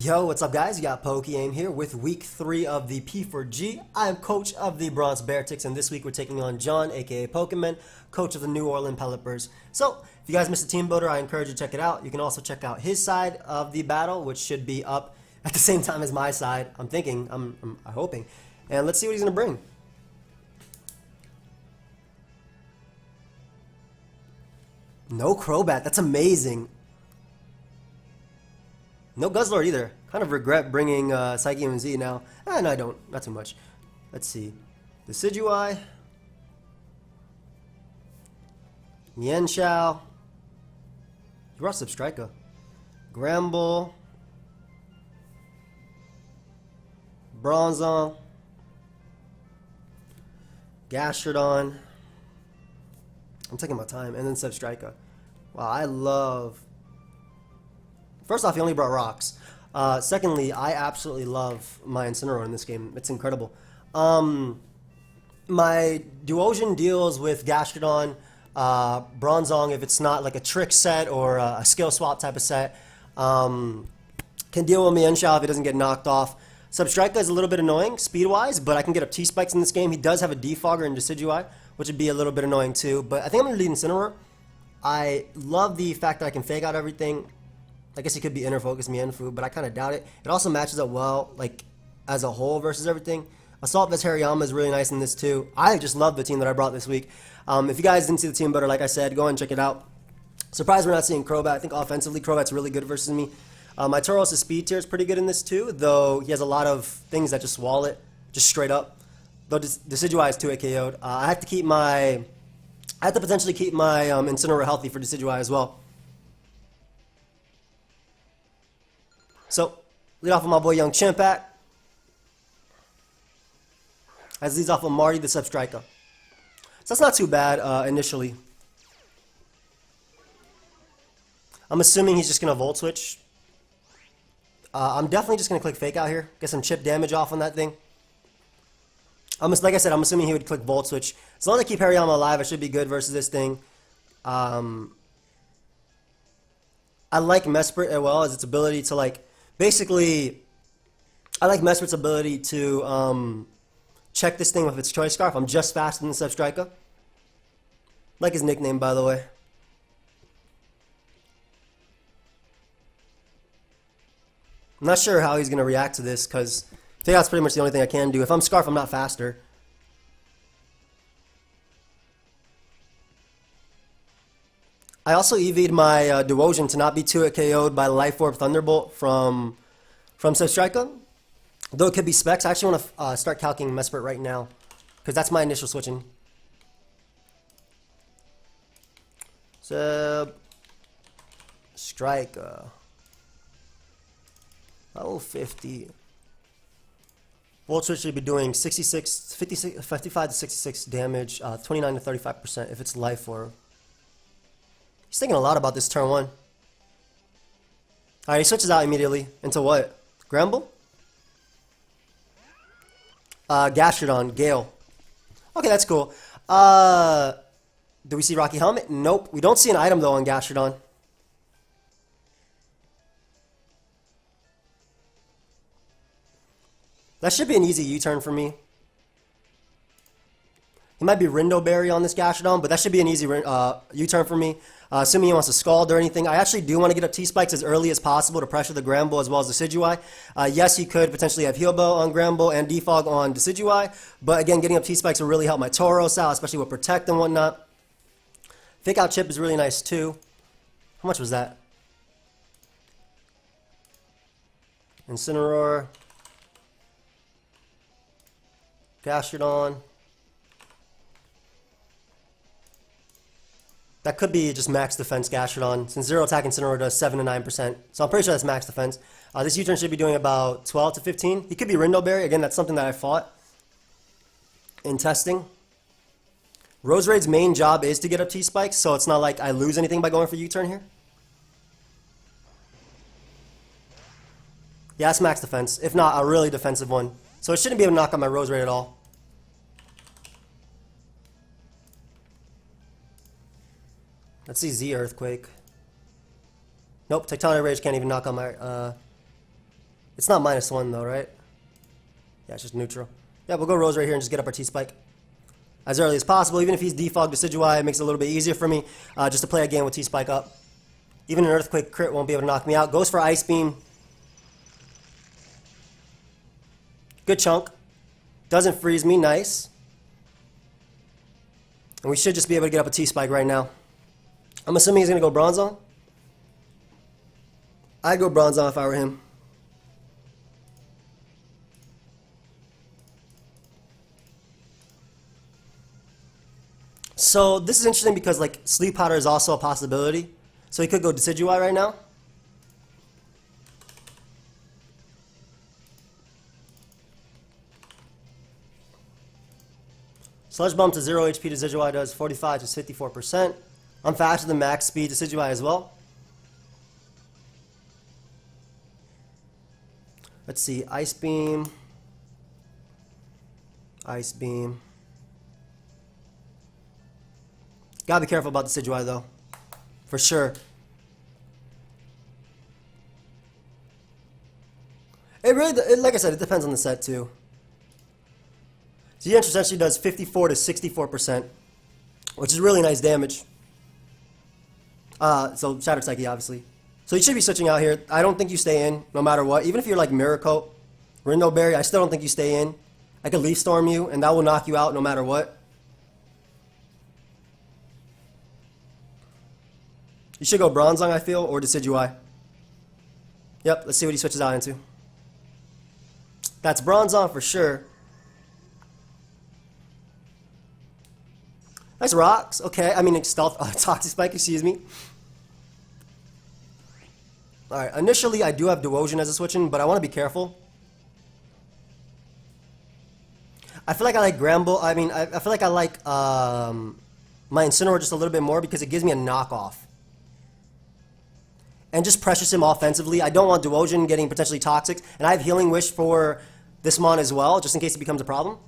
Yo, what's up guys? You got PokeAim here with week 3 of the P4G. I am coach of the Bronx Beartics, and this week we're taking on John, aka PokeMEN, coach of the New Orleans Pelippers. So, if you guys missed the team builder, I encourage you to check it out. You can also check out his side of the battle, which should be up at the same time as my side. I'm hoping. And let's see what he's going to bring. No Crobat, that's amazing. No Guzzlord either. Kind of regret bringing PokeaimMD now. No, I don't. Not too much. Let's see. Decidueye. Mienshao. You brought S3W3. Gramble. Bronzong. Gastrodon. I'm taking my time. And then S3W3. Wow, I love... First off, he only brought rocks. Secondly, I absolutely love my Incineroar in this game. It's incredible. My Duosion deals with Gastrodon, Bronzong, if it's not like a trick set or a skill swap type of set. Can deal with Mienshao if he doesn't get knocked off. S3W3 is a little bit annoying speed-wise, but I can get up T-Spikes in this game. He does have a Defogger and Decidueye, which would be a little bit annoying too. But I think I'm going to lead Incineroar. I love the fact that I can fake out everything. I guess he could be inner focus Mienfoo, but I kind of doubt it. It also matches up well, like, as a whole versus everything. Assault vs. Hariyama is really nice in this too. I just love the team that I brought this week. If you guys didn't see the team builder, like I said, go and check it out. Surprised we're not seeing Crobat. I think offensively, Crobat's really good versus me. My Tauros' speed tier is pretty good in this too, though he has a lot of things that just wall it, just straight up. Though Decidueye is 2-hit KO'd. I have to potentially keep my Incineroar healthy for Decidueye as well. So, lead off with my boy Young Chimpak. As leads off with Marty the S3W3. So that's not too bad initially. I'm assuming he's just going to Volt Switch. I'm definitely just going to click Fake Out here. Get some chip damage off on that thing. Like I said, I'm assuming he would click Volt Switch. As long as I keep Hariyama alive, I should be good versus this thing. I like Mesprit as well as its ability to like... Basically, I like Mesprit's ability to check this thing with its Choice Scarf. I'm just faster than S3W3. Like his nickname, by the way. I'm not sure how he's going to react to this, because I think that's pretty much the only thing I can do. If I'm Scarf, I'm not faster. I also EV'd my Duosion to not be 2-hit KO'd by Life Orb Thunderbolt from S3W3. Though it could be specs, I actually want to start calculating Mesprit right now, because that's my initial switching. S3W3. Level 50. Volt Switch should be doing 55 to 66 damage, 29 to 35% if it's Life Orb. He's thinking a lot about this turn 1. Alright, he switches out immediately. Into what? Gramble? Gastrodon, Gale. Okay, that's cool. Do we see Rocky Helmet? Nope. We don't see an item though on Gastrodon. That should be an easy U-turn for me. He might be Rindo Berry on this Gastrodon, but that should be an easy U-turn for me. Assuming he wants to Scald or anything. I actually do want to get up T-Spikes as early as possible to pressure the Gramble as well as Decidueye. Yes, he could potentially have Heal Bow on Gramble and Defog on Decidueye, but again, getting up T-Spikes will really help my Tauros out, especially with Protect and whatnot. Fake Out Chip is really nice too. How much was that? Incineroar. Gastrodon. That could be just max defense Gastrodon, since 0 attack Incineroar does 7 to 9%. So I'm pretty sure that's max defense. This U-turn should be doing about 12 to 15. He could be Rindo Berry. Again, that's something that I fought in testing. Roserade's main job is to get up T-Spikes, so it's not like I lose anything by going for U-turn here. Yeah, that's max defense, if not a really defensive one. So it shouldn't be able to knock out my Roserade at all. Let's see Z Earthquake. Nope, Tectonic Rage can't even knock on my It's not -1 though, right? Yeah, it's just neutral. Yeah, we'll go Rose right here and just get up our T-Spike as early as possible. Even if he's defogged Decidueye, it makes it a little bit easier for me just to play a game with T-Spike up. Even an Earthquake crit won't be able to knock me out. Goes for Ice Beam. Good chunk. Doesn't freeze me, nice. And we should just be able to get up a T-Spike right now. I'm assuming he's going to go Bronzong. I'd go Bronzong if I were him. So this is interesting because like Sleep Powder is also a possibility. So he could go Decidueye right now. Sludge Bomb to 0 HP Decidueye does 45 to 54%. I'm faster than max speed Decidueye as well. Let's see, Ice Beam. Ice Beam. Gotta be careful about Decidueye though. For sure. It really, like I said, it depends on the set too. The essentially does 54 to 64%, which is really nice damage. So Shattered Psyche, obviously. So you should be switching out here. I don't think you stay in, no matter what. Even if you're like Mirror Coat, Rindo Berry, I still don't think you stay in. I could Leaf Storm you, and that will knock you out no matter what. You should go Bronzong, I feel, or Decidueye. Yep, let's see what he switches out into. That's Bronzong for sure. Nice rocks. Okay, I mean Stealth, Toxic Spike, excuse me. Alright, initially I do have Duosion as a switch-in, but I want to be careful. I feel like I like Gramble. I mean, I feel like I like my Incineroar just a little bit more because it gives me a knockoff. And just pressures him offensively. I don't want Duosion getting potentially toxic. And I have Healing Wish for this Mon as well, just in case it becomes a problem.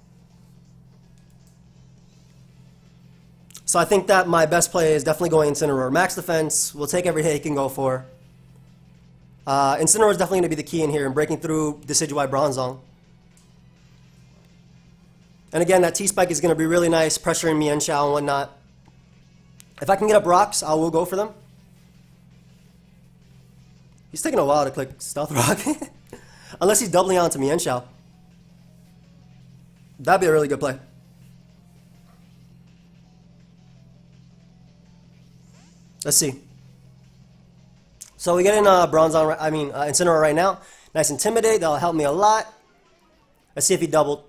So I think that my best play is definitely going Incineroar. Max defense, we'll take every hit he can go for. Incineroar is definitely going to be the key in here and breaking through Decidueye Bronzong. And again, that T-Spike is going to be really nice, pressuring me and Xiao and whatnot. If I can get up rocks, I will go for them. He's taking a while to click Stealth Rock. Unless he's doubling onto me and Xiao. That'd be a really good play. Let's see. So we get in Incineroar right now. Nice Intimidate, that'll help me a lot. Let's see if he doubled.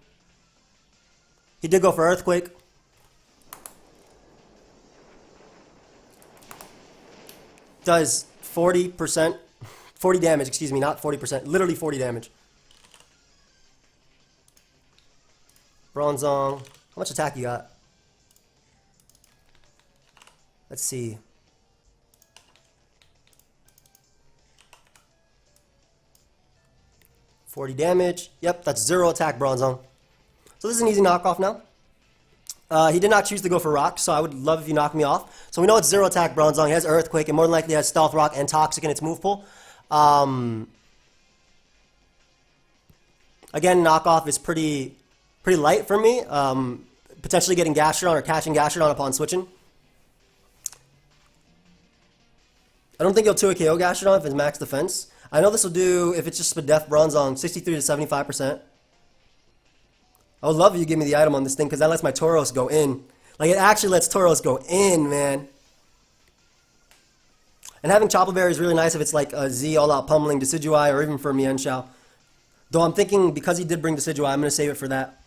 He did go for Earthquake. Does 40%, 40 damage, excuse me, not 40%, literally 40 damage. Bronzong, how much attack you got? Let's see. $40 damage. Yep, that's 0 attack Bronzong. So this is an easy knockoff now. He did not choose to go for Rock, so I would love if you knock me off. So we know it's 0 attack Bronzong. He has Earthquake, and more than likely has Stealth Rock and Toxic in its move pool. Again, knockoff is pretty light for me. Potentially getting Gastrodon or catching Gastrodon upon switching. I don't think he'll 2 KO Gastrodon if it's max defense. I know this will do, if it's just a Def Bronzong, 63 to 75%. I would love if you give me the item on this thing because that lets my Tauros go in. Like, it actually lets Tauros go in, man. And having Chople Berry is really nice if it's like a Z all-out pummeling Decidueye or even for Mienshao. Though I'm thinking because he did bring Decidueye, I'm going to save it for that.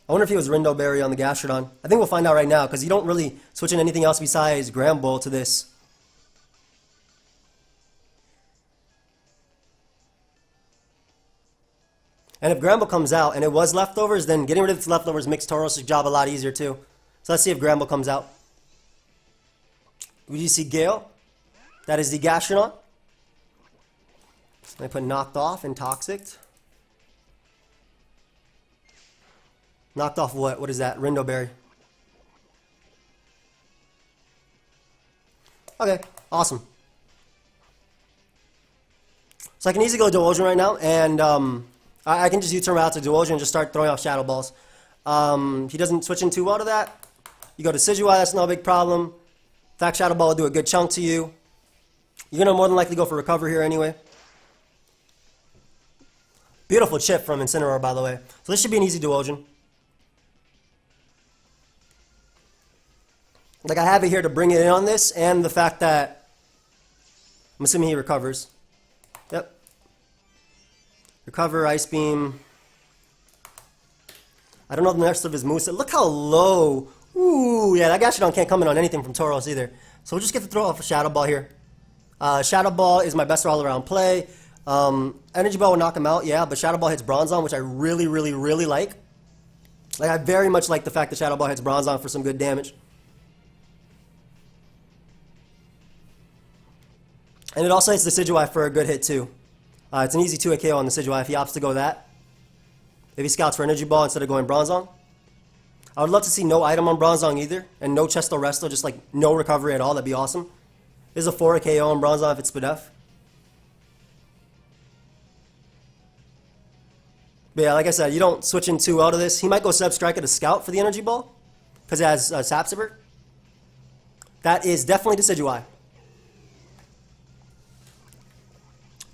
I wonder if he was Rindo Berry on the Gastrodon. I think we'll find out right now because you don't really switch in anything else besides Gramble to this. And if Gramble comes out and it was leftovers, then getting rid of its leftovers makes Tauros' job a lot easier too. So let's see if Gramble comes out. Would you see Gale? That is the Gastrodon. I put Knocked Off and Toxic. Knocked Off what? What is that? Rindo Berry. Awesome. So I can easily go Dual Ocean right now, and I can just U-turn out to Dual Ocean and just start throwing off Shadow Balls. He doesn't switch in too well to that. You go to Decidueye, that's no big problem. In fact, Shadow Ball will do a good chunk to you. You're going to more than likely go for Recover here anyway. Beautiful chip from Incineroar, by the way. So this should be an easy Dual Ocean. Like, I have it here to bring it in on this, and the fact that I'm assuming he recovers. Yep. Recover, Ice Beam. I don't know the rest of his moveset. Look how low. Ooh, yeah, that Gastrodon can't come in on anything from Tauros either. So we'll just get to throw off a Shadow Ball here. Shadow Ball is my best all-around play. Energy Ball will knock him out, yeah, but Shadow Ball hits Bronzong, which I really, really, really like. Like, I very much like the fact that Shadow Ball hits Bronzong for some good damage. And it also hits the Decidueye for a good hit, too. It's an easy 2-hit KO on the Decidueye if he opts to go that. If he scouts for Energy Ball instead of going Bronzong. I would love to see no item on Bronzong either, and no Chesto Resto, just like no recovery at all. That'd be awesome. This is a 4-hit KO on Bronzong if it's Spadef. But yeah, like I said, you don't switch in too well to this. He might go Sub-Strike at a Scout for the Energy Ball, because it has Sapsiber. That is definitely Decidueye.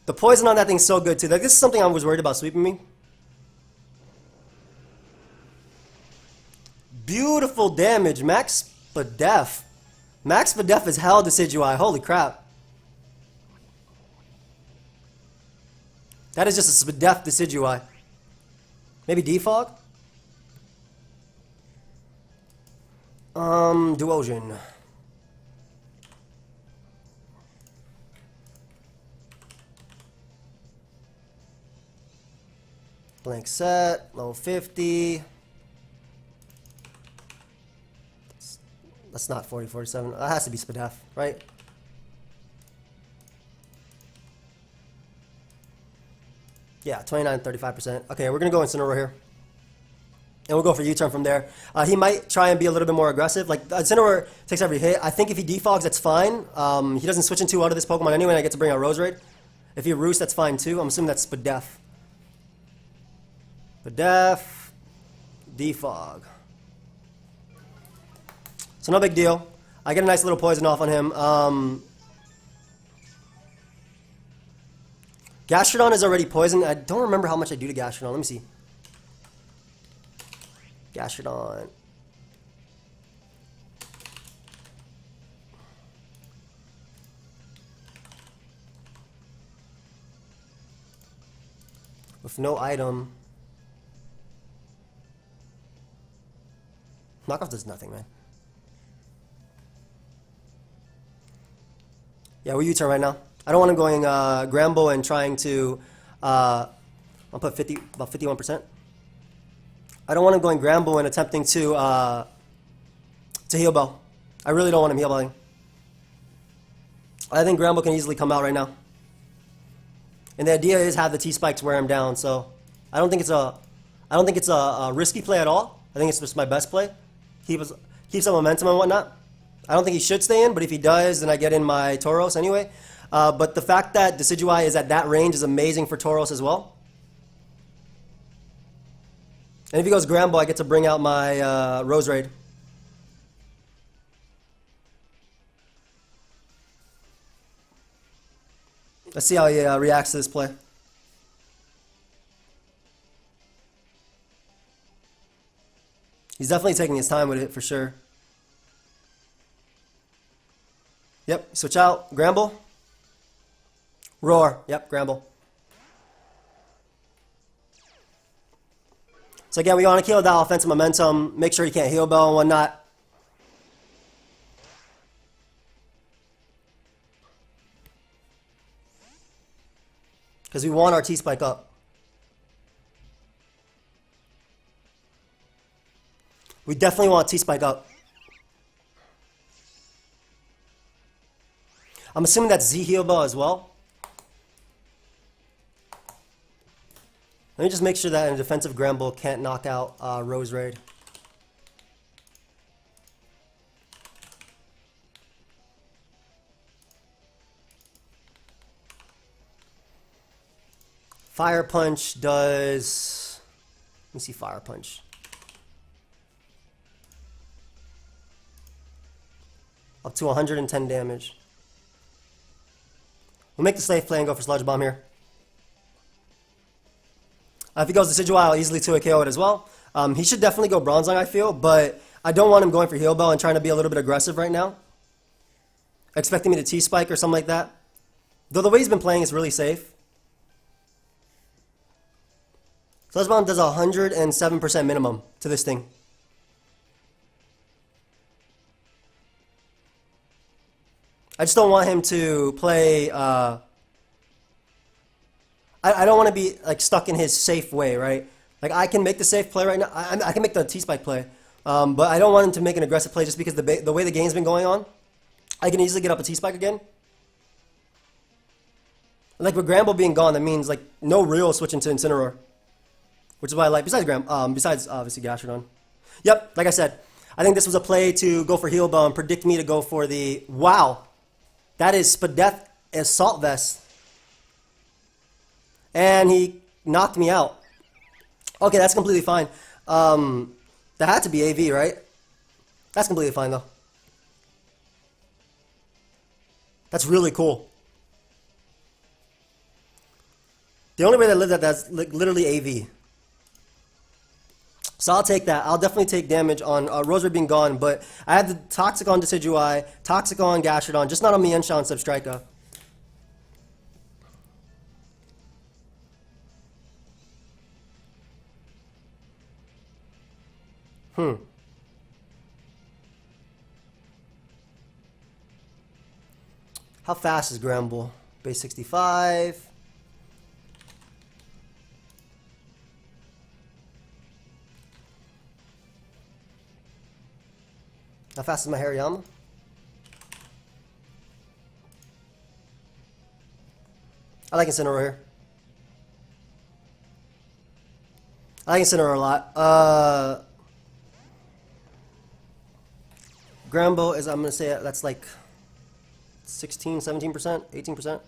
The poison on that thing's so good too. Like, this is something I was worried about sweeping me. Beautiful damage, Max Spadef. Max Spadef is hell Decidueye. Holy crap. That is just a Spadef Decidueye. Maybe Defog? Duosion. Blank set, level 50. That's not 40, 47. That has to be Spadef, right? Yeah, 29, 35%. Okay, we're going to go Incineroar here. And we'll go for U-turn from there. He might try and be a little bit more aggressive. Like, Incineroar takes every hit. I think if he defogs, that's fine. He doesn't switch into out of this Pokemon anyway, and I get to bring out Roserade. If he Roost, that's fine too. I'm assuming that's Spadef. Spadef. Defog. So no big deal. I get a nice little poison off on him. Gastrodon is already poisoned. I don't remember how much I do to Gastrodon. Let me see. Gastrodon. With no item. Knockoff does nothing, man. Yeah, we're U-turn right now. I don't want him going Gramble and trying to, I'll put about 51%. I don't want him going Gramble and attempting to Heal Bell. I really don't want him Heal Belling. I think Gramble can easily come out right now. And the idea is have the T-Spikes wear him down, so I don't think it's a risky play at all. I think it's just my best play. Keeps some momentum and whatnot. I don't think he should stay in, but if he does, then I get in my Tauros anyway. But the fact that Decidueye is at that range is amazing for Tauros as well. And if he goes Gramble, I get to bring out my Roserade. Let's see how he reacts to this play. He's definitely taking his time with it for sure. Yep, switch out. Gramble. Roar. Yep, Gramble. So again, we want to kill that offensive momentum. Make sure he can't Heal Bell and whatnot. Because we want our T-Spike up. We definitely want T-Spike up. I'm assuming that's Z Heal Bell as well. Let me just make sure that a defensive Gramble can't knock out Roserade. Fire Punch does... Let me see Fire Punch. Up to 110 damage. We'll make the safe play and go for Sludge Bomb here. If he goes Decidueye, I'll easily 2 KO it as well. He should definitely go Bronzong, I feel, but I don't want him going for Heal Bell and trying to be a little bit aggressive right now. Expecting me to T-Spike or something like that. Though the way he's been playing is really safe. Sludge Bomb does 107% minimum to this thing. I just don't want him to play... I don't want to be like stuck in his safe way, right? Like I can make the safe play right now. I can make the T-Spike play. But I don't want him to make an aggressive play just because the way the game's been going on. I can easily get up a T-Spike again. Like with Gramble being gone, that means like no real switch into Incineroar. Which is why I like, besides obviously Gastrodon. Yep, like I said, I think this was a play to go for Heal Bell and predict me to go for the, wow. That is Spadef Assault Vest. And he knocked me out. Okay, that's completely fine. That had to be AV, right? That's completely fine, though. That's really cool. The only way that lived that's literally AV. So I'll take that. I'll definitely take damage on Roserade being gone, but I have the Toxic on Decidueye, Toxic on Gastrodon, just not on Mienshao and Substrika. How fast is Gramble? Base 65. How fast is my Hariyama? I like Incineroar here. I like Incineroar a lot. Gramble is, I'm going to say that's like 16, 17%, 18%.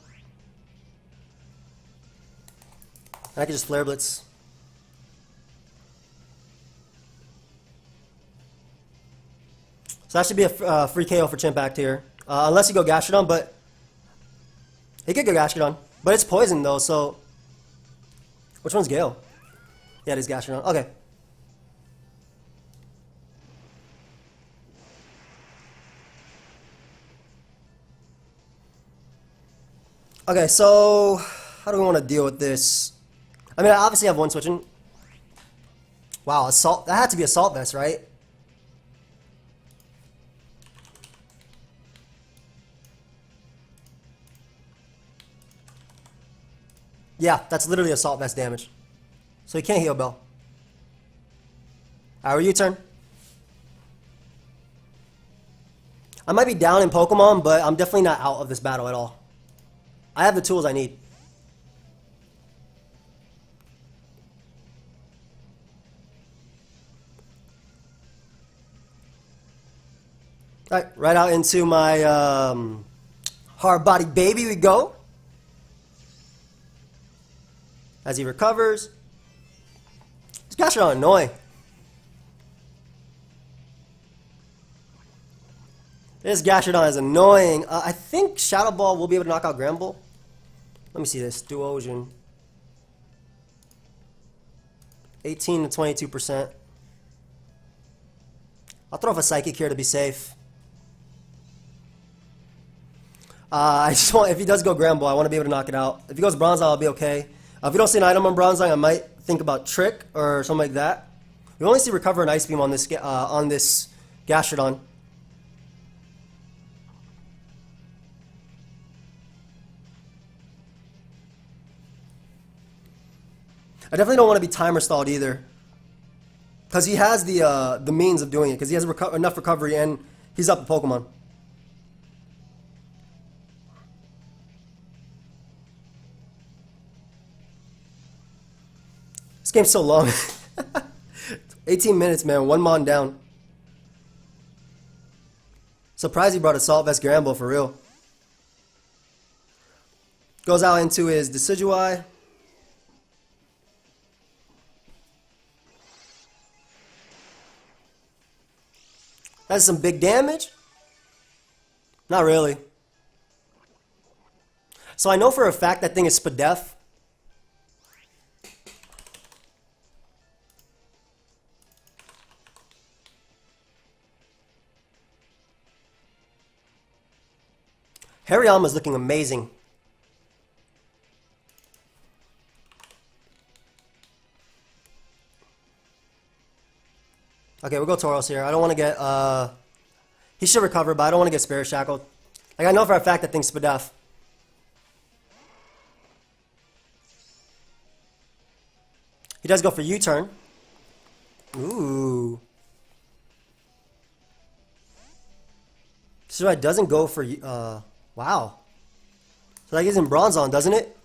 I can just Flare Blitz. So that should be a free KO for Chimpact here. Unless you go Gastrodon, but... He could go Gastrodon. But it's poison though, so... Which one's Gale? Yeah, it is Gastrodon. Okay. Okay, so... How do we want to deal with this? I mean, I obviously have one switching. Wow, Assault... That had to be Assault Vest, right? Yeah, that's literally Assault Vest damage. So he can't Heal Bell. Our U-turn. I might be down in Pokemon, but I'm definitely not out of this battle at all. I have the tools I need. Alright, right out into my hard body baby we go. As he recovers. This Gastrodon annoying. This Gastrodon is annoying. I think Shadow Ball will be able to knock out Gramble. Let me see this. Duosion. 18 to 22%. I'll throw off a Psychic here to be safe. I just want, if he does go Gramble, I want to be able to knock it out. If he goes Bronzong, I'll be okay. If we don't see an item on Bronzong, I might think about Trick or something like that. We only see Recover and Ice Beam on this Gastrodon. I definitely don't want to be timer stalled either, because he has the means of doing it. Because he has enough recovery and he's up to Pokemon. This game's so long. 18 minutes, man. One Mon down. Surprised he brought Assault Vest Gramble for real. Goes out into his Decidueye. That's some big damage? Not really. So I know for a fact that thing is Spadef. Hariyama's looking amazing. Okay, we'll go Tauros here. I don't want to get, he should recover, but I don't want to get Spirit Shackled. Like, I know for a fact that thing's Spadef. He does go for U-turn. Ooh. So it doesn't go for, wow. So that gives him Bronze on, doesn't it?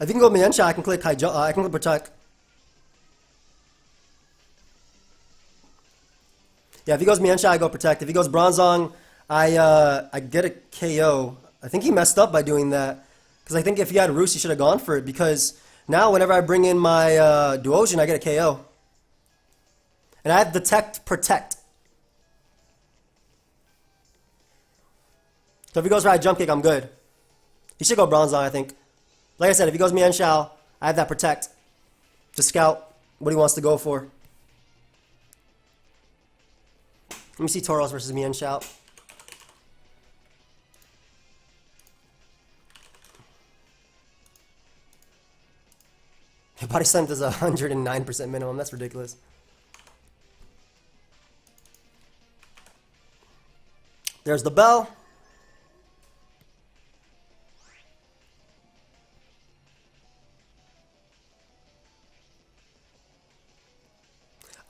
If you can go Mienshao, I can click I can click Protect. Yeah, if he goes Mienshao, I go Protect. If he goes Bronzong, I get a KO. I think he messed up by doing that. Because I think if he had Roost, he should have gone for it. Because now whenever I bring in my Duosion, I get a KO. And I have Detect Protect. So if he goes for a jump kick, I'm good. He should go Bronzong, I think. Like I said, if he goes Mienshao, I have that Protect to scout what he wants to go for. Let me see Tauros versus Mienshao. Your body slam does 109% minimum. That's ridiculous. There's the bell.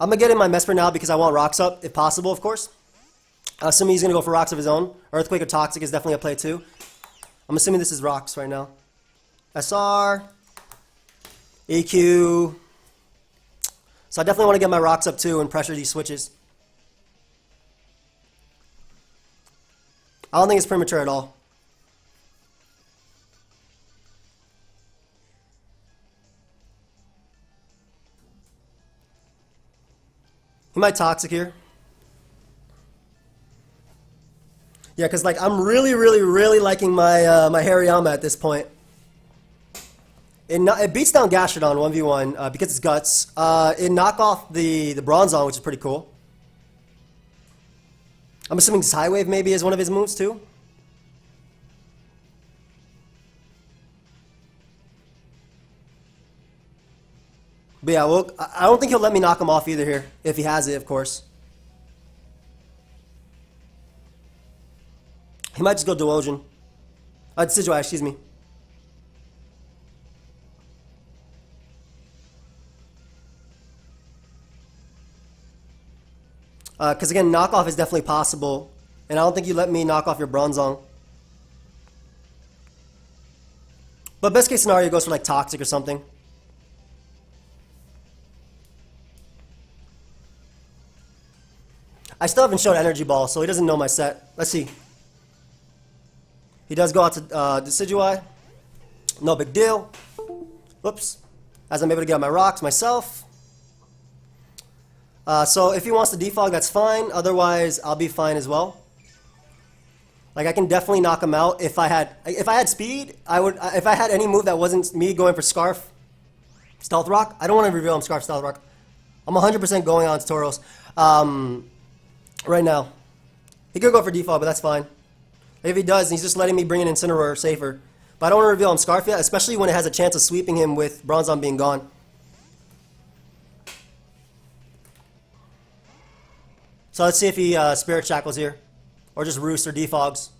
I'm going to get in my Mesper now because I want rocks up, if possible, of course. Assuming he's going to go for rocks of his own. Earthquake or Toxic is definitely a play too. I'm assuming this is rocks right now. SR. EQ. So I definitely want to get my rocks up too and pressure these switches. I don't think it's premature at all. He might Toxic here. Yeah, because like I'm really liking my my Hariyama at this point. It beats down Gastrodon 1v1 because it's Guts. It knock off the Bronzong, which is pretty cool. I'm assuming Psy Wave maybe is one of his moves too. But yeah, well, I don't think he'll let me knock him off either here, if he has it, of course. He might just go Duosion. Decidueye, excuse me. Because again, knockoff is definitely possible. And I don't think you let me knock off your Bronzong. But best case scenario goes for like Toxic or something. I still haven't showed Energy Ball, so he doesn't know my set. Let's see. He does go out to Decidueye. No big deal. Whoops. As I'm able to get my rocks myself. So if he wants to defog, that's fine. Otherwise, I'll be fine as well. Like I can definitely knock him out if I had speed. I would if I had any move that wasn't me going for Scarf, Stealth Rock. I don't want to reveal him Scarf Stealth Rock. I'm 100% going on to Tauros right now. He could go for defog, but that's fine. If he does, he's just letting me bring in Incineroar safer. But I don't want to reveal him Scarf yet, especially when it has a chance of sweeping him with Bronzong being gone. So let's see if he Spirit Shackles here. Or just Roost or Defogs.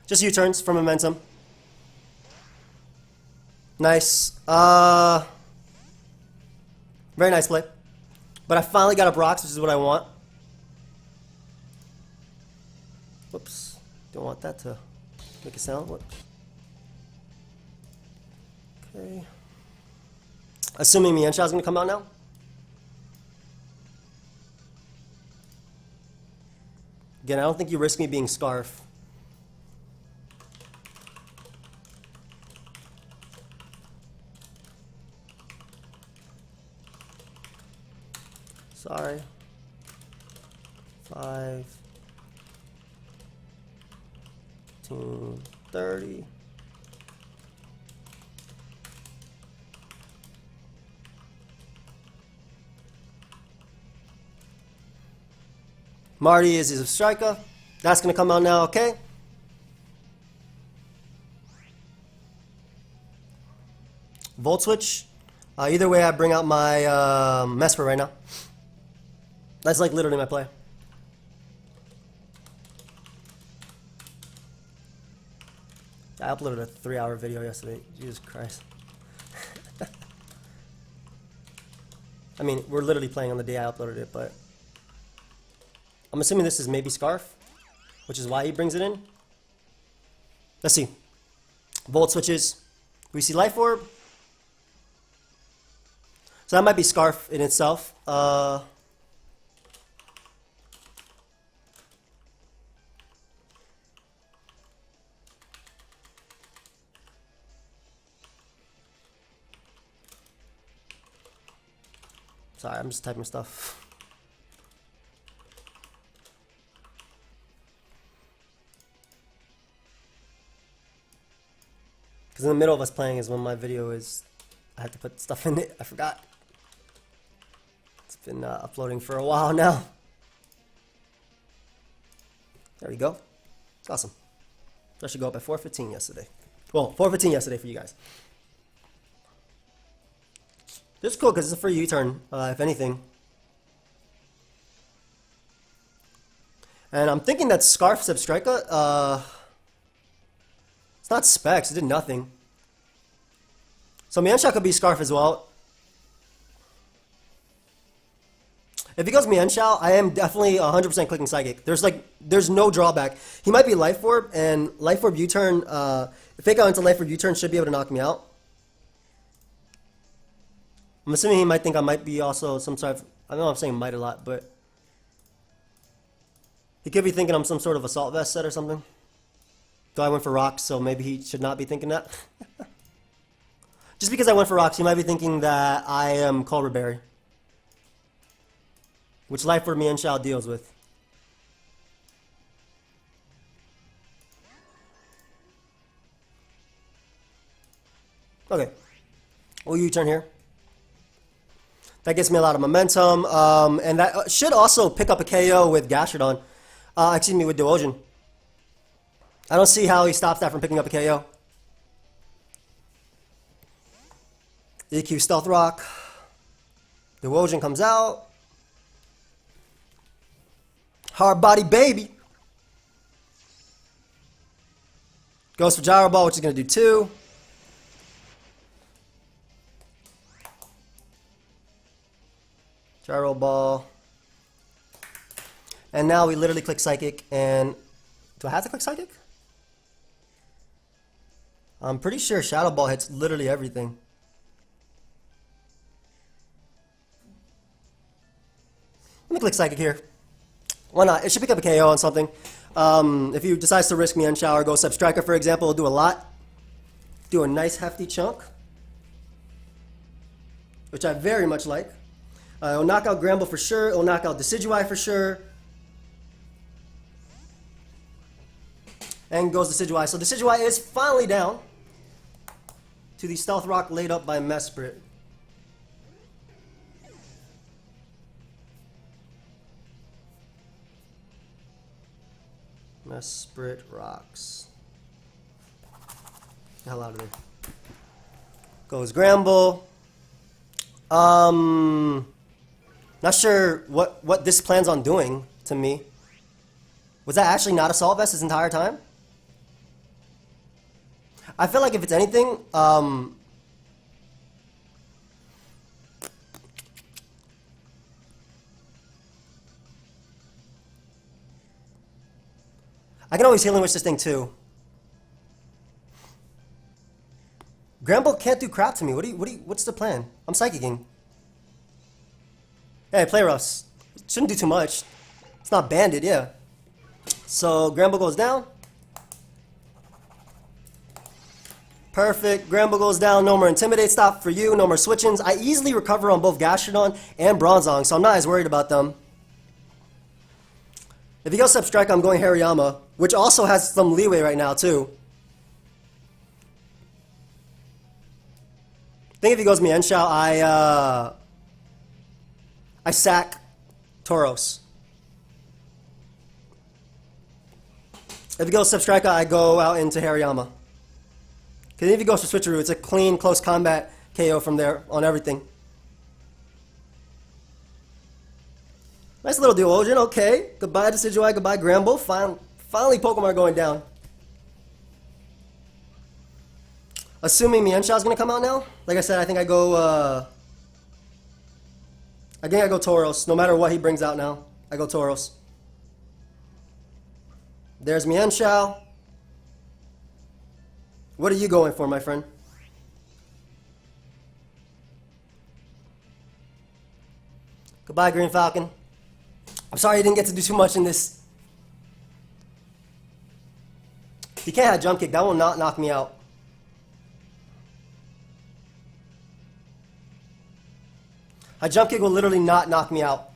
Just U-turns for momentum. Nice. Very nice play. But I finally got up rocks, which is what I want. Whoops. Don't want that to make a sound. Whoops. Okay. Assuming Mienshao is going to come out now. Again, I don't think you risk me being Scarf. Sorry. 5, 15, 30. Marty is a striker. That's going to come out now, okay? Volt switch. Either way, I bring out my Mesper right now. That's like literally my play. I uploaded a 3-hour video yesterday. Jesus Christ. I mean, we're literally playing on the day I uploaded it, but I'm assuming this is maybe Scarf, which is why he brings it in. Let's see. Volt switches. We see Life Orb. So that might be Scarf in itself. Sorry, I'm just typing stuff. Because in the middle of us playing is when my video is, I have to put stuff in it. I forgot. It's been uploading for a while now. There we go. It's awesome. So I should go up at 4:15 yesterday. Well, 4:15 yesterday for you guys. This is cool because it's a free U-turn, if anything. And I'm thinking that Scarf Substriker, it's not specs, it did nothing. So Mienshao could be Scarf as well. If he goes Mienshao, I am definitely 100% clicking Psychic. There's no drawback. He might be Life Orb, and Life Orb U-turn, Fake Out into Life Orb U-turn should be able to knock me out. I'm assuming he might think I might be also some sort of, I know I'm saying might a lot, but he could be thinking I'm some sort of assault vest set or something. Though I went for rocks, so maybe he should not be thinking that. Just because I went for rocks, he might be thinking that I am Culver Berry, which Life Orb Mienshao deals with. Okay, we'll U-turn here. That gives me a lot of momentum, and that should also pick up a KO with Gastrodon. Excuse me, with Duosion. I don't see how he stops that from picking up a KO. EQ Stealth Rock. Duosion comes out. Hard Body Baby. Goes for Gyro Ball, which is going to do 2. Gyro Ball. And now we literally click Psychic, and do I have to click Psychic? I'm pretty sure Shadow Ball hits literally everything. Let me click Psychic here. Why not? It should pick up a KO on something. If he decides to risk Mienshao or go Substriker, for example, it'll do a lot. Do a nice hefty chunk, which I very much like. It'll knock out Gramble for sure. It'll knock out Decidueye for sure. And goes Decidueye. So Decidueye is finally down to the Stealth Rock laid up by Mesprit. Mesprit rocks. Get the hell out of there. Goes Gramble. Not sure what this plans on doing to me. Was that actually not Assault Vest this entire time? I feel like if it's anything, I can always Healing Wish this thing too. Gramble can't do crap to me. What's the plan? I'm Psychicking. Hey, play roughs. Shouldn't do too much. It's not banded, yeah. So Gramble goes down. Perfect. Gramble goes down. No more Intimidate stop for you. No more switch-ins. I easily recover on both Gastrodon and Bronzong, so I'm not as worried about them. If he goes Substrike, I'm going Hariyama, which also has some leeway right now, too. I think if he goes Mienshao, I sack Tauros. If he goes Substrike, I go out into Hariyama. Because if he goes for Switcheroo, it's a clean, close combat KO from there on everything. Nice little Duosion, okay. Goodbye Decidueye, goodbye Gramble. Finally Pokemon are going down. Assuming Mienshao's gonna come out now. Like I said, I think I go Tauros. No matter what he brings out now, I go Tauros. There's Mienshao. What are you going for, my friend? Goodbye, Green Falcon. I'm sorry you didn't get to do too much in this. He can't have Jump Kick. That will not knock me out. A Jump Kick will literally not knock me out.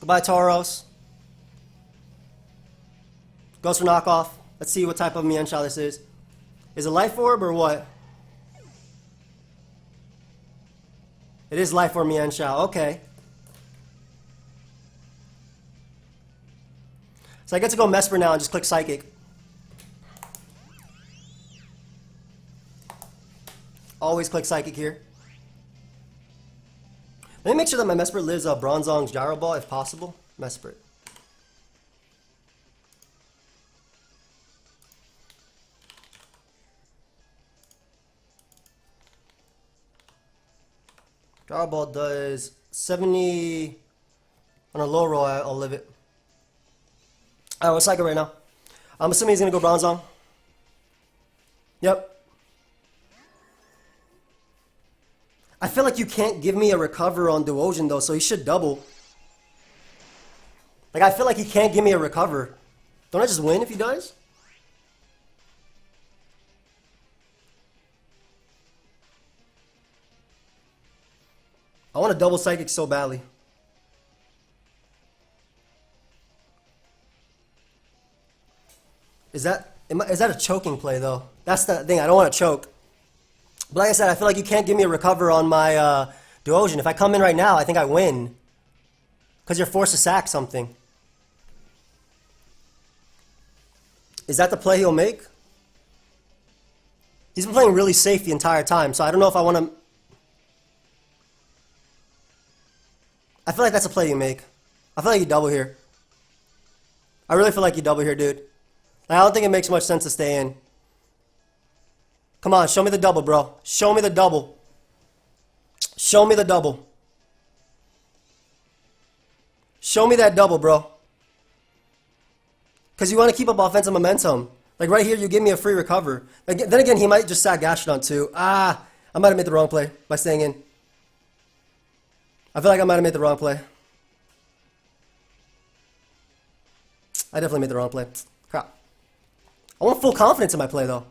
Goodbye, Tauros. Goes for knockoff. Let's see what type of Mienshao this is. Is it Life Orb or what? It is Life Orb Mienshao. Okay. So I get to go Mesper now and just click Psychic. Always click Psychic here. Let me make sure that my Mesper lives Bronzong's Gyro Ball if possible. Mesper. Gyro Ball does 70 on a low roll. I'll live it. Alright, we'll Psychic right now. I'm assuming he's gonna go Bronzong. Yep. I feel like you can't give me a recover on Duosion though, so he should double. Like, I feel like he can't give me a recover. Don't I just win if he dies? I want to double Psychic so badly. Is that a choking play though? That's the thing. I don't want to choke. But like I said, I feel like you can't give me a recover on my Duosion. If I come in right now, I think I win. Because you're forced to sack something. Is that the play he'll make? He's been playing really safe the entire time, so I don't know if I want to... I feel like that's a play you make. I feel like you double here. I really feel like you double here, dude. I don't think it makes much sense to stay in. Come on, show me the double, bro. Show me the double. Show me the double. Show me that double, bro. Because you want to keep up offensive momentum. Like right here, you give me a free recover. Like, then again, he might just sack Gastrodon too. I might have made the wrong play by staying in. I feel like I might have made the wrong play. I definitely made the wrong play. Crap. I want full confidence in my play, though.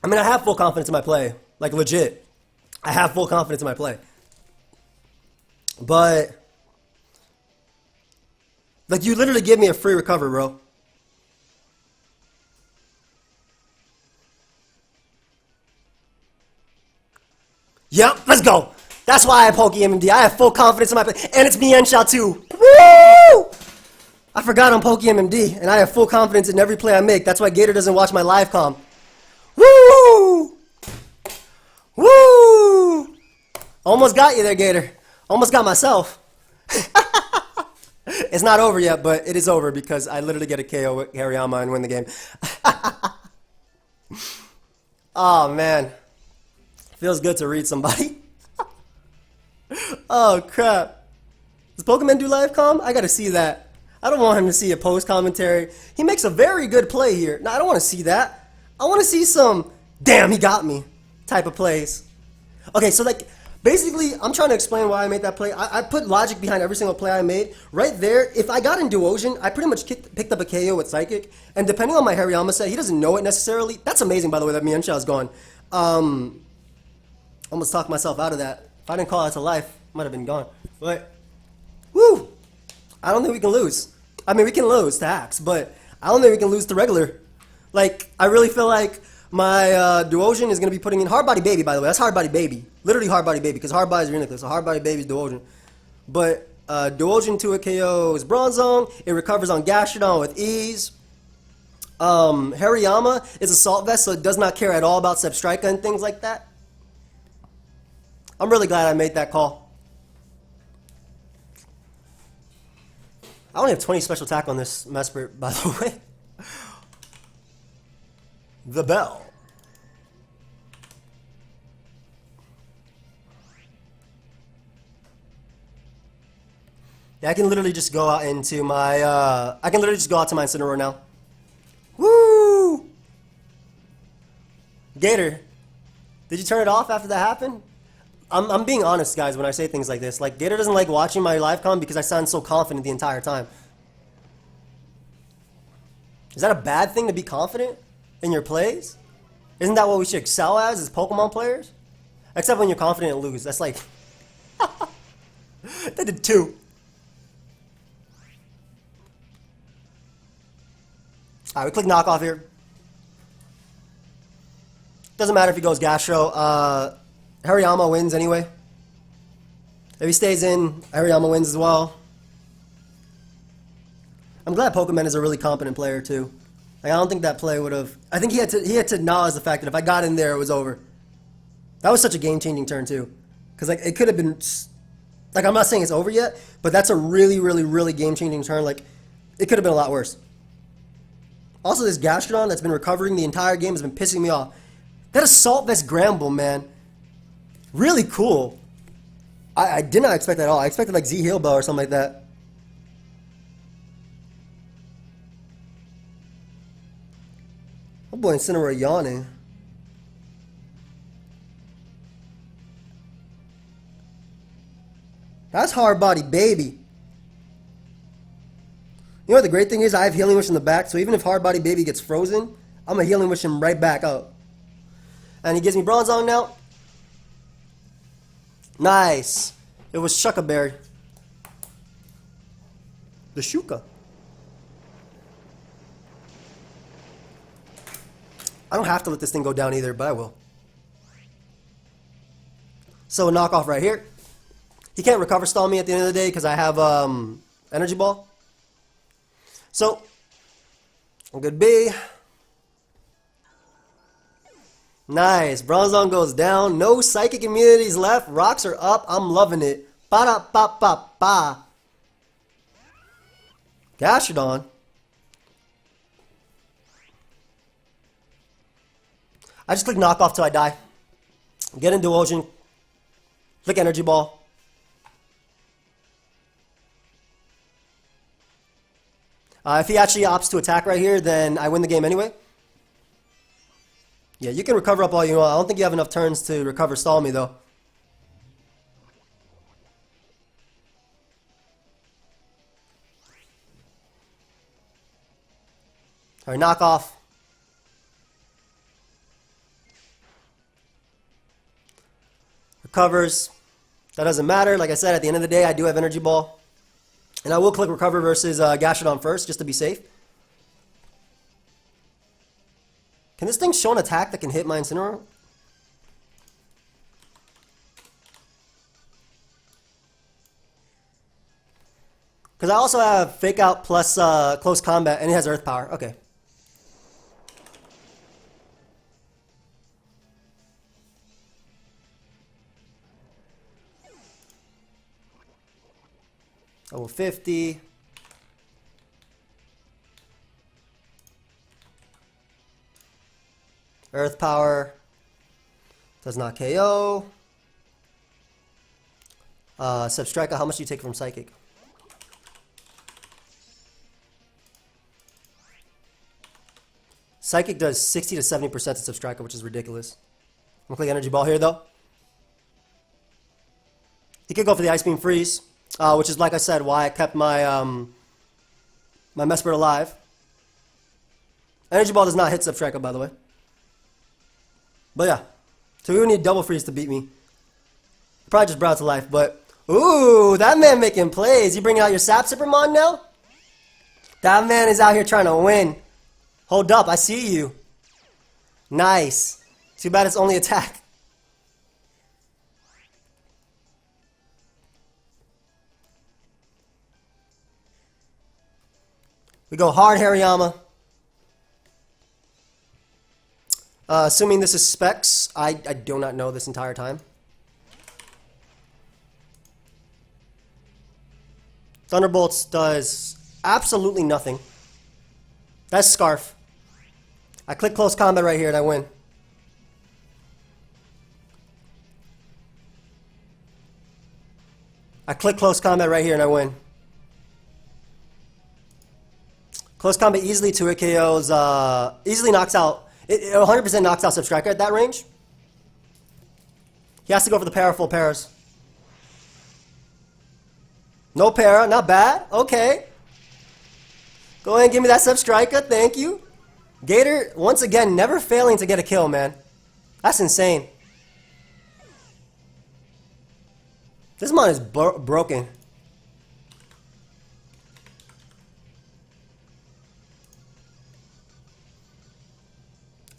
I mean, I have full confidence in my play. Like, legit. I have full confidence in my play. But... like, you literally give me a free recover, bro. Yep, let's go. That's why I have PokeaimMD. I have full confidence in my play. And it's Mienshao too. Woo! I forgot I'm PokeaimMD. And I have full confidence in every play I make. That's why Gator doesn't watch my live comm. Woo! Woo! Almost got you there, Gator. Almost got myself. It's not over yet, but it is over because I literally get a KO with Hariyama and win the game. Oh, man. Feels good to read somebody. Oh, crap. Does PokeMEN do live comm? I gotta see that. I don't want him to see a post commentary. He makes a very good play here. No, I don't want to see that. I want to see some, damn, he got me type of plays. Okay, so like, Basically, I'm trying to explain why I made that play. I put logic behind every single play I made. Right there, if I got in Duosion, I pretty much picked up a KO with Psychic. And depending on my Hariyama set, he doesn't know it necessarily. That's amazing, by the way, that Mienshao is gone. Almost talked myself out of that. If I didn't call it to life, might have been gone. But, woo! I don't think we can lose. I mean, we can lose to hacks, but I don't think we can lose to regular. Like, I really feel like my Duosion is going to be putting in Hard Body Baby, by the way. That's Hard Body Baby. Literally Hard Body Baby, because Hard Body is Reuniclus, so Hard Body Baby is Duosion. But Duosion to a KO is Bronzong. It recovers on Gastrodon with ease. Hariyama is Assault Vest, so it does not care at all about Substrika and things like that. I'm really glad I made that call. I only have 20 special attack on this Mesprit, by the way. The bell. Yeah, I can literally just go out into my, I can literally just go out to my Incineroar now. Woo! Gator, did you turn it off after that happened? I'm being honest, guys, when I say things like this. Like, Gator doesn't like watching my live com because I sound so confident the entire time. Is that a bad thing to be confident in your plays? Isn't that what we should excel as Pokemon players? Except when you're confident and lose. That's like... That did 2. Alright, we click knockoff here. Doesn't matter if he goes Gastro. Hariyama wins anyway. If he stays in, Hariyama wins as well. I'm glad PokeMEN is a really competent player too. Like, I don't think that play would have... I think he had to acknowledge the fact that if I got in there, it was over. That was such a game-changing turn too. Because like, it could have been... Like, I'm not saying it's over yet, but that's a really, really, really game-changing turn. Like, it could have been a lot worse. Also, this Gastrodon that's been recovering the entire game has been pissing me off. That Assault Vest Gramble, man. Really cool. I did not expect that at all. I expected like Z Heal Bell or something like that. Oh boy, Incineroar yawning. That's Hard Body Baby. You know what the great thing is? I have Healing Wish in the back, so even if Hard Body Baby gets frozen, I'm going to Healing Wish him right back up. And he gives me Bronzong now. Nice. It was Shucka Berry. The Shuka. I don't have to let this thing go down either, but I will. So a knockoff right here. He can't recover stall me at the end of the day because I have Energy Ball. So, good B. Nice. Bronzong goes down. No psychic immunities left. Rocks are up. I'm loving it. Ba-da-ba-ba-ba. Gastrodon. I just click knockoff till I die. Get into Ocean. Click Energy Ball. If he actually opts to attack right here, then I win the game anyway. Yeah, you can recover up all you want. I don't think you have enough turns to recover stall me, though. Alright, knockoff. Recovers. That doesn't matter. Like I said, at the end of the day, I do have Energy Ball. And I will click Recover versus Gastrodon first, just to be safe. Can this thing show an attack that can hit my Incineroar? Because I also have Fake Out plus Close Combat, and it has Earth Power. Okay. Level 50. Earth Power. Does not KO. Substrika, how much do you take from Psychic? Psychic does 60 to 70% to Substrika, which is ridiculous. I'm gonna click Energy Ball here though. He could go for the Ice Beam Freeze, which is, like I said, why I kept my my Mesprit alive. Energy Ball does not hit Substriker, by the way. But yeah, so we would need Double Freeze to beat me. Probably just brought to life, but ooh, that man making plays. You bringing out your Sap Sippermon now? That man is out here trying to win. Hold up, I see you. Nice. Too bad it's only attack. We go hard, Hariyama. Assuming this is Specs, I do not know this entire time. Thunderbolts does absolutely nothing. That's Scarf. I click Close Combat right here and I win. I click Close Combat right here and I win. Close Combat easily 2-hit KOs, easily knocks out, it 100% knocks out Substriker at that range. He has to go for the Para full Paras. No Para, not bad, okay. Go ahead and give me that Substriker, thank you. Gator, once again, never failing to get a kill, man. That's insane. This mon is broken.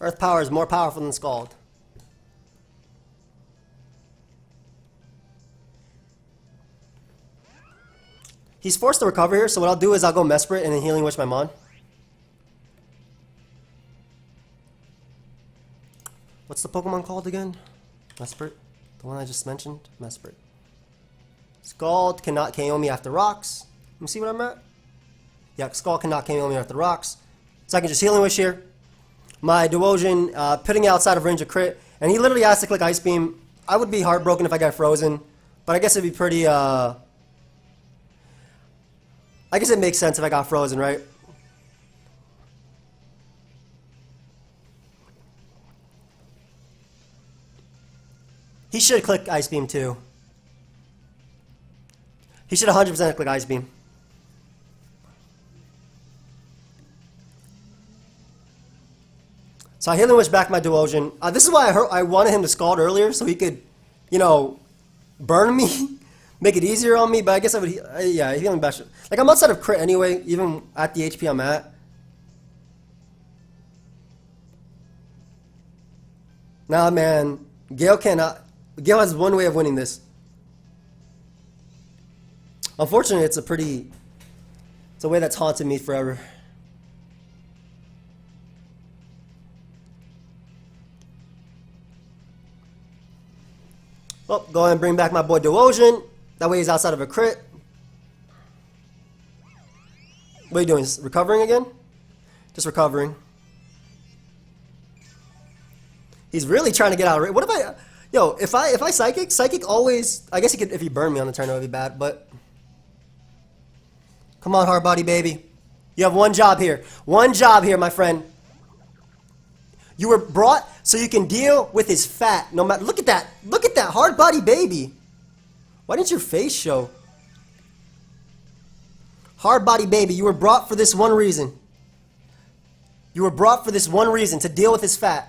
Earth Power is more powerful than Scald. He's forced to recover here, so what I'll do is I'll go Mesprit and then Healing Wish my Mon. What's the Pokemon called again? Mesprit? The one I just mentioned? Mesprit. Scald cannot KO me after rocks. Let me see what I'm at. Yeah, Scald cannot KO me after rocks. So I can just Healing Wish here. My Duosion putting it outside of range of crit. And he literally has to click Ice Beam. I would be heartbroken if I got frozen. But I guess it'd be pretty... I guess it makes sense if I got frozen, right? He should click Ice Beam too. He should 100% click Ice Beam. So I Healing Wish back my Duosion. This is why I wanted him to Scald earlier, so he could, you know, burn me, make it easier on me. But I guess I would, yeah, Healing back. Like, I'm outside of crit anyway, even at the HP I'm at. Nah, man, Gale has one way of winning this. Unfortunately, it's a way that's haunted me forever. Well, go ahead and bring back my boy Duosion. That way he's outside of a crit. What are you doing? Recovering again? Just recovering. He's really trying to get out of it. What if I... Yo, if I Psychic always... I guess he could... If he burned me on the turn, it would be bad, but... Come on, hard body baby. You have one job here. One job here, my friend. You were brought so you can deal with his fat. No matter... Look at that. Look at that hard body baby. Why didn't your face show? Hard body baby, you were brought for this one reason. You were brought for this one reason, to deal with his fat.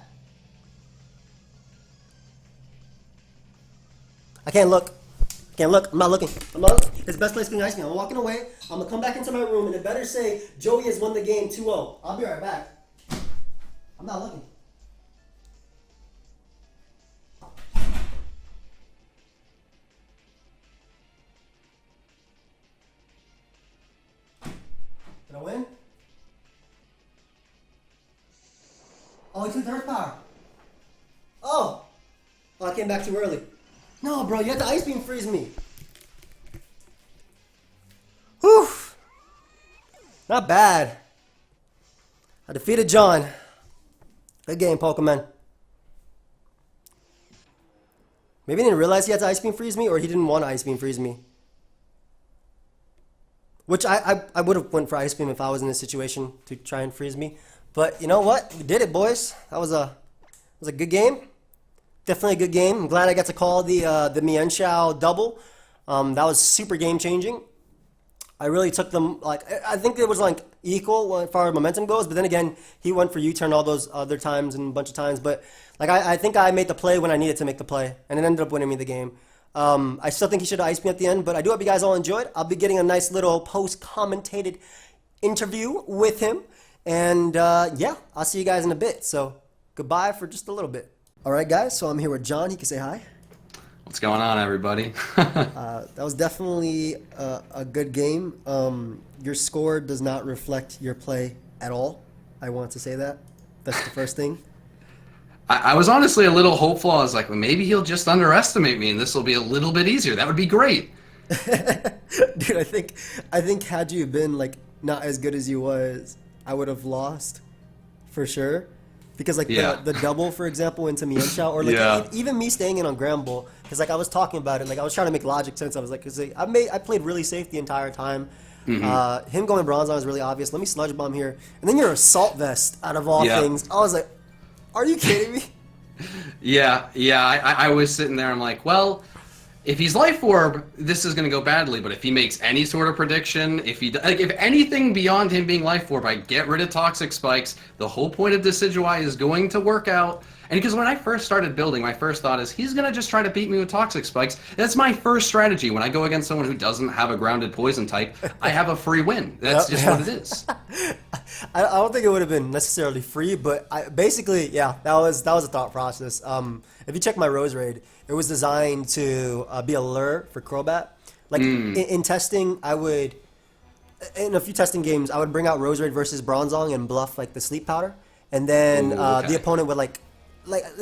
I can't look. I can't look. I'm not looking. I'm not looking. It's best place being Ice Beam. I'm walking away. I'm going to come back into my room, and it better say Joey has won the game 2-0. I'll be right back. I'm not looking. Did I win? Oh, he took Earth Power. Oh, I came back too early. No, bro, you have to Ice Beam freeze me. Whew. Not bad. I defeated John. Good game, PokeMEN. Maybe he didn't realize he had to Ice Beam freeze me, or he didn't want to Ice Beam freeze me. Which I would have went for Ice Beam if I was in this situation to try and freeze me. But you know what? We did it, boys. That was a good game. Definitely a good game. I'm glad I got to call the Mienshao double. That was super game changing. I really took them, like, I think it was like equal as far as momentum goes, but then again, he went for U-turn all those other times and a bunch of times. But like, I think I made the play when I needed to make the play, and it ended up winning me the game. I still think he should have iced me at the end, but I do hope you guys all enjoyed. I'll be getting a nice little post-commentated interview with him. And yeah, I'll see you guys in a bit. So goodbye for just a little bit. All right, guys, so I'm here with John. He can say hi. What's going on, everybody? That was definitely a good game. Your score does not reflect your play at all. I want to say that. That's the first thing. I was honestly a little hopeful. I was like, well, maybe he'll just underestimate me and this will be a little bit easier. That would be great. Dude, I think had you been like not as good as you was, I would have lost for sure. Because like the double, for example, into Mienshao, or like even me staying in on Gramble, because like I was talking about it, like I was trying to make logic sense. I was like, cause like, I played really safe the entire time. Him going bronze on was really obvious. Let me sludge bomb here, and then your assault vest out of all things. I was like, are you kidding me? I was sitting there. I'm like, well, if he's Life Orb, this is going to go badly. But if he makes any sort of prediction, if anything beyond him being Life Orb, I get rid of Toxic Spikes. The whole point of Decidueye is going to work out. And because when I first started building, my first thought is he's going to just try to beat me with Toxic Spikes. That's my first strategy. When I go against someone who doesn't have a grounded poison type, I have a free win. That's just what it is. I don't think it would have been necessarily free, but basically, yeah, that was a thought process. If you check my Rose Raid, it was designed to be a lure for Crobat. Like in testing, in a few testing games, I would bring out Rose Raid versus Bronzong and bluff like the Sleep Powder, and then the opponent would like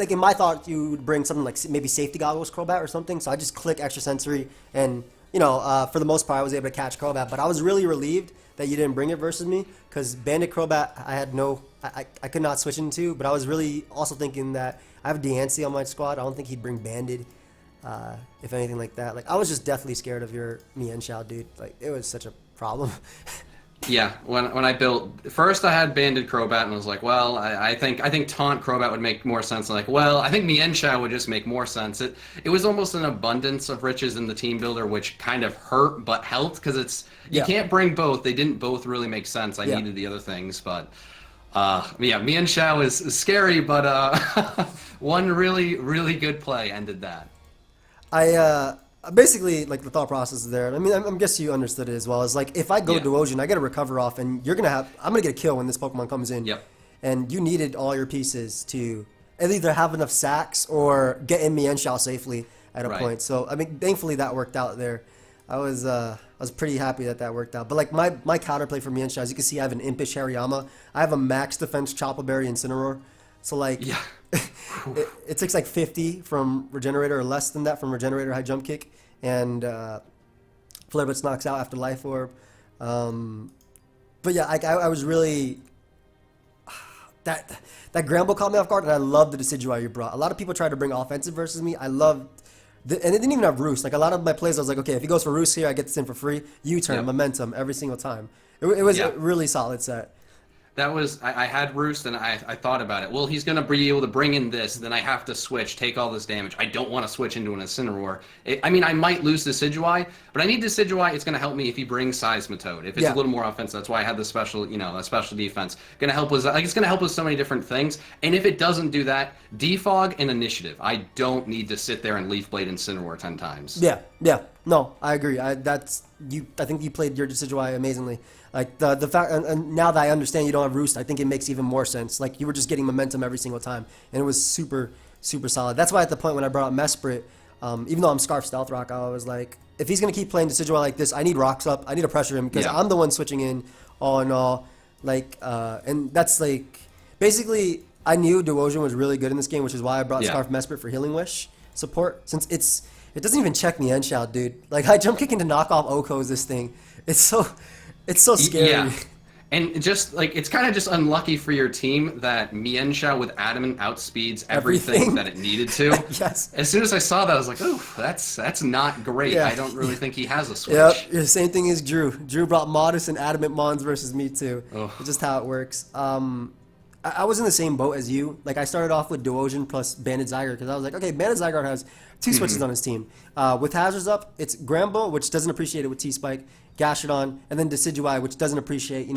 in my thought, you would bring something like maybe Safety Goggles Crobat or something. So I just click Extra Sensory, and for the most part, I was able to catch Crobat. But I was really relieved that you didn't bring it versus me, because Bandit Crobat, I could not switch into. But I was really also thinking that I have Diancie on my squad. I don't think he'd bring Bandit, if anything like that. Like I was just deathly scared of your Mienshao, dude. Like it was such a problem. Yeah, when I built first, I had Banded Crobat and was like, well, I think Taunt Crobat would make more sense. And like, well, I think Mienshao would just make more sense. It was almost an abundance of riches in the team builder, which kind of hurt but helped, because you can't bring both. They didn't both really make sense. I needed the other things, but Mienshao is scary, but one really good play ended that. Basically, like the thought process is there. I mean, I guess you understood it as well. It's like if I go Duosion, I get a recover off, and I'm gonna get a kill when this Pokemon comes in. Yep. And you needed all your pieces to either have enough sacks or get in Mienshao safely at a point. So I mean, thankfully that worked out there. I was pretty happy that worked out. But like my counterplay for Mienshao, as you can see, I have an Impish Hariyama. I have a max defense Chople Berry Incineroar. So like, it takes like 50 from Regenerator, or less than that from Regenerator High Jump Kick, and Flare Blitz knocks out after Life Orb. But yeah, I was really that Gramble caught me off guard, and I love the Decidueye you brought. A lot of people tried to bring offensive versus me. I loved, and it didn't even have Roost. Like a lot of my plays, I was like, okay, if he goes for Roost here, I get this in for free. U-turn, momentum every single time. It was a really solid set. That was, I had Roost, and I thought about it. Well, he's going to be able to bring in this, then I have to switch, take all this damage. I don't want to switch into an Incineroar. I mean, I might lose Decidueye, but I need Decidueye. It's going to help me if he brings Seismitoad. If it's a little more offensive, that's why I had the special, a special defense. Going to help with, it's going to help with so many different things. And if it doesn't do that, Defog and Initiative. I don't need to sit there and Leaf Blade Incineroar 10 times. Yeah. No, I agree. I think you played your Decidueye amazingly. Like the fact, and now that I understand you don't have Roost, I think it makes even more sense. Like you were just getting momentum every single time, and it was super solid. That's why at the point when I brought up Mesprit, even though I'm Scarf Stealth Rock, I was like, if he's gonna keep playing Decidueye like this, I need Rocks up. I need to pressure him, because I'm the one switching in on all. And that's like basically I knew Duosion was really good in this game, which is why I brought Scarf Mesprit for Healing Wish support, since it doesn't even check Mienshao, dude. Like I jump kick into knockoff Oko's this thing. It's so scary. Yeah. And just like it's kind of just unlucky for your team that Mienshao with Adamant outspeeds everything that it needed to. Yes. As soon as I saw that, I was like, "Oh, that's not great." I don't really think he has a switch. Yep. The same thing as Drew. Drew brought Modest and Adamant Mons versus me too. It's just how it works. I was in the same boat as you. Like, I started off with Duosion plus Bandit Zygarde because I was like, okay, Bandit Zygarde has two switches on his team. With Hazards up, it's Grambo, which doesn't appreciate it with T-Spike, Gastrodon, and then Decidueye, which doesn't appreciate,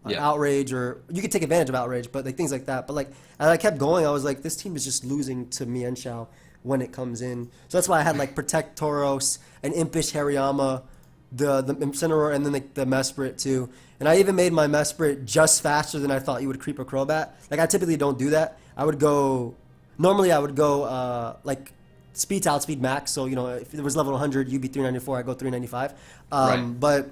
Outrage, or you could take advantage of Outrage, but like things like that. But like, as I kept going, I was like, this team is just losing to Mienshao when it comes in. So that's why I had like Protect Tauros, an Impish Hariyama, the Incineroar, and then the Mesprit too. And I even made my Mesprit just faster than I thought you would creep a Crobat. Like, I typically don't do that. Normally I would go like speed to outspeed max. So, if it was level 100, you'd be 394, I go 395. Right. But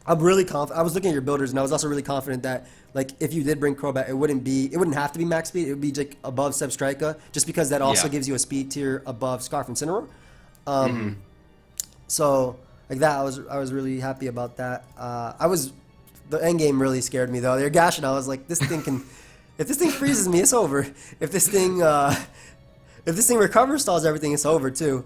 I'm really confident. I was looking at your builders, and I was also really confident that, like, if you did bring Crobat, it wouldn't have to be max speed. It would be like above Substrika, just because that also gives you a speed tier above Scarf and Incineroar. So like that, I was really happy about that. The end game really scared me though. They're gashing. I was like, this thing can, if this thing freezes me, it's over. If this thing recover stalls everything, it's over too.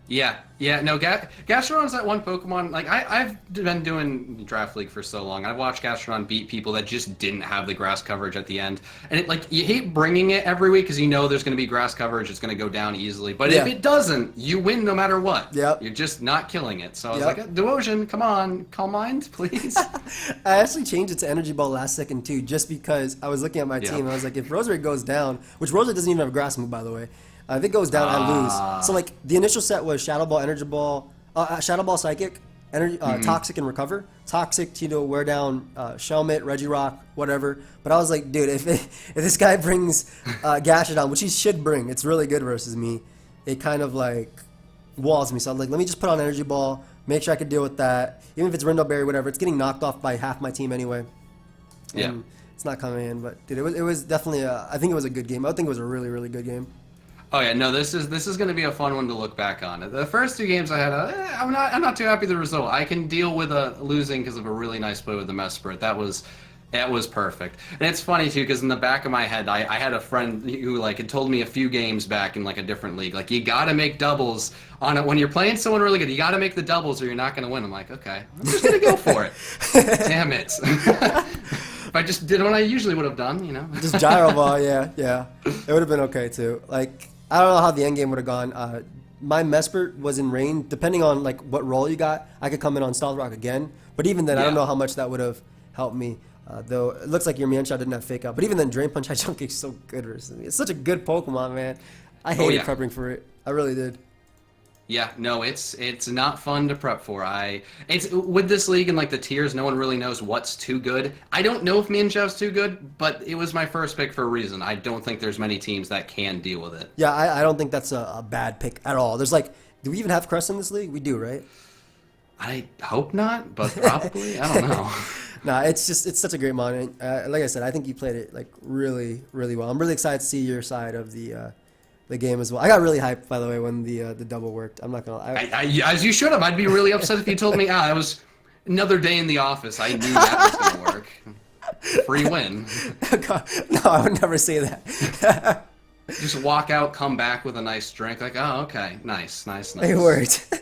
No, Gastrodon's that one Pokemon, like, I've been doing Draft League for so long. I've watched Gastrodon beat people that just didn't have the grass coverage at the end. And you hate bringing it every week because there's going to be grass coverage, it's going to go down easily. But if it doesn't, you win no matter what. Yep. You're just not killing it. So I was like, Duosion, come on, Calm Mind, please. I actually changed it to Energy Ball last second too, just because I was looking at my team and I was like, if Rosary goes down, which Rosary doesn't even have a grass move, by the way. If it goes down, I lose. So like the initial set was Shadow Ball, Energy Ball, Shadow Ball, Psychic, Energy, Toxic, and Recover. Toxic to wear down Shelmet, Regirock, whatever. But I was like, dude, if this guy brings Gastrodon, which he should bring, it's really good versus me. It kind of like walls me. So I'm like, let me just put on Energy Ball, make sure I can deal with that. Even if it's Rindo Berry, whatever, it's getting knocked off by half my team anyway. And it's not coming in, but dude, it was definitely I think it was a good game. I think it was a really, really good game. Oh yeah, no, this is going to be a fun one to look back on. The first two games I had, I'm not too happy with the result. I can deal with losing because of a really nice play with the Mesprit. That was perfect. And it's funny too because in the back of my head, I had a friend who like had told me a few games back in like a different league, like, you got to make doubles on it when you're playing someone really good. You got to make the doubles or you're not going to win. I'm like, okay, I'm just going to go for it. Damn it. If I just did what I usually would have done, Just Gyro Ball, yeah. It would have been okay too. Like, I don't know how the end game would have gone. My Mesprit was in rain. Depending on like what role you got, I could come in on Stealth Rock again. But even then, I don't know how much that would have helped me. Though it looks like your Mienshao didn't have Fake Out. But even then, Drain Punch High Jump is so good versus me. It's such a good Pokemon, man. I hated prepping for it. I really did. Yeah, no, it's not fun to prep for. It's with this league and like the tiers, no one really knows what's too good. I don't know if Mienshao's too good, but it was my first pick for a reason. I don't think there's many teams that can deal with it. Yeah, I don't think that's a bad pick at all. There's like, do we even have Crest in this league? We do, right? I hope not, but probably. I don't know. Nah, it's such a great mon. Like I said, I think you played it like really, really well. I'm really excited to see your side of the game as well. I got really hyped, by the way, when the double worked. I'm not gonna lie. As you should have. I'd be really upset if you told me, it was another day in the office. I knew that was gonna work. Free win. No, I would never say that. Just walk out, come back with a nice drink. Like, oh, okay, nice. It worked.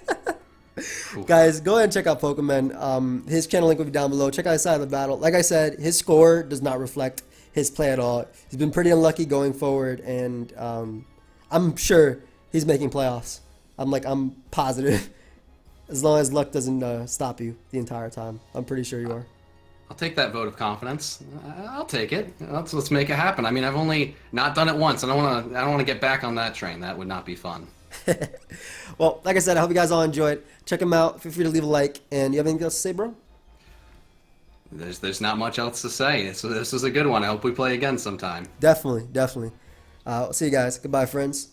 Cool. Guys, go ahead and check out PokeMEN. His channel link will be down below. Check out his side of the battle. Like I said, his score does not reflect his play at all. He's been pretty unlucky going forward, and I'm sure he's making playoffs. I'm positive. As long as luck doesn't stop you the entire time. I'm pretty sure you are. I'll take that vote of confidence. I'll take it. Let's make it happen. I mean, I've only not done it once. I don't want to get back on that train. That would not be fun. Well, like I said, I hope you guys all enjoyed. Check him out. Feel free to leave a like. And you have anything else to say, bro? There's not much else to say. This is a good one. I hope we play again sometime. Definitely. See you guys. Goodbye, friends.